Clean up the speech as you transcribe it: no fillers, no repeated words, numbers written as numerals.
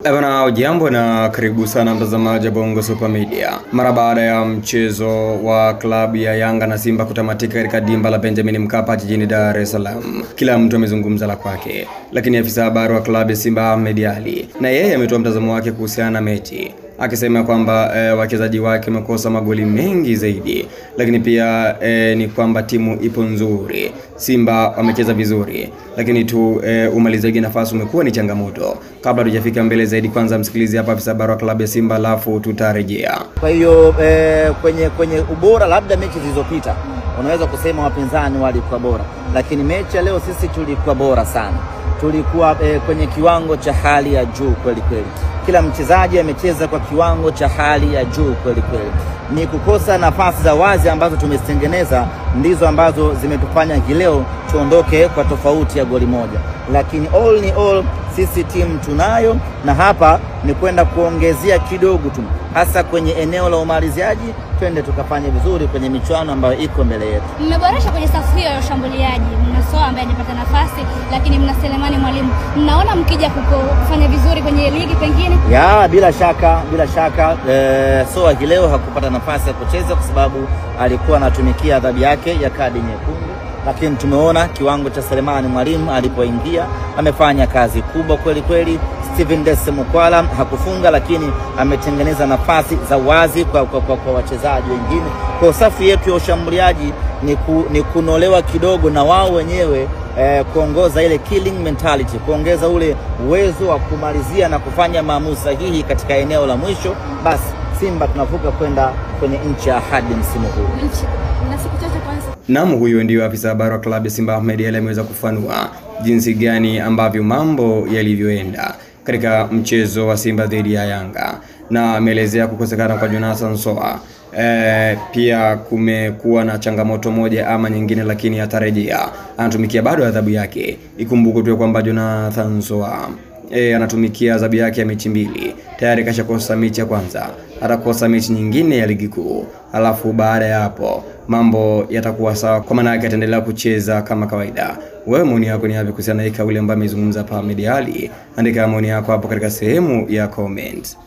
Ebana, ujambo na karibu sana mtazamaji wa Bongo Super Media. Mara baada ya mchezo wa klabu ya Yanga na Simba kutamatika katika dimba la Benjamin Mkapa jijini Dar es Salaam, kila mtu amezungumza la kwake, lakini afisa habari wa klabu ya Simba Ahmed Ally na yeye ametoa mtazamo wake kuhusiana na mechi, akisema kwamba wachezaji wake wamekosa magoli mengi zaidi, lakini pia ni kwamba timu ipo nzuri. Simba wamecheza vizuri, lakini tu umalizaji nafasi umekuwa ni changamoto. Kabla tujafika mbele zaidi, kwanza msikilize hapa afisa habari wa klabu ya Simba, alafu tutarejea. Kwa hiyo kwenye ubora, labda mechi zilizopita unaweza kusema wapinzani walikuwa bora, lakini mechi leo sisi tulikuwa bora sana. Tulikuwa kwenye kiwango cha hali ya juu kweli kweli. Kila mchezaji amecheza kwa kiwango cha hali ya juu kweli kweli. Ni kukosa nafasi za wazi ambazo tumezitengeneza ndizo ambazo zimetufanya leo tuondoke kwa tofauti ya goli moja. Lakini all in all sisi timu tunayo, na hapa ni kwenda kuongezea kidogo tu, hasa kwenye eneo la umaliziaji. Twende tukafanye vizuri kwenye michuano ambayo iko mbele yetu. Mmeboresha kwenye safu hiyo ya ushambuliaji. Mna Soa ambaye hajapata nafasi, lakini mna Selemani Mwalimu. Mnaona mkija kufanya vizuri kwenye ligi pengine? Ya, bila shaka Soa leo hakupata nafasi ya kucheza kwa sababu alikuwa anatumikia adhabu yake ya kadi nyekundu. Lakini tumeona kiwango cha Selemani Mwalimu alipoingia, amefanya kazi kubwa kweli kweli. Steven Dese Mukwala hakufunga, lakini ametengeneza nafasi za wazi kwa wachezaji wengine. Kwa safu yetu ya ushambuliaji ni kunolewa kidogo na wao wenyewe, kuongoza ile killing mentality, kuongeza ule uwezo wa kumalizia na kufanya maamuzi sahihi katika eneo la mwisho. Basi Simba tunavuka kwenda kwenye nchi ya ahadi msimu huu. Naam, huyo ndio afisa habari wa klabu ya Simba Ahmed Ally ameweza kufanua jinsi gani ambavyo mambo yalivyoenda katika mchezo wa Simba dhidi ya Yanga, na ameelezea kukosekana kwa Jonathan Soa. Pia kumekuwa na changamoto moja ama nyingine, lakini atarejea, anatumikia bado adhabu yake. Ikumbuke tu kwamba Jonathan Soa anatumikia adhabu yake ya mechi 2. Tayari kashakosa mechi ya kwanza, atakosa mechi nyingine ya ligi kuu, alafu baada ya hapo mambo yatakuwa sawa, kwa maana yake ataendelea kucheza kama kawaida. Wewe maoni yako ni yapi kuhusiana na kauli ambayo amezungumza hapa Ahmed Ally? Andika maoni yako hapo katika sehemu ya comment.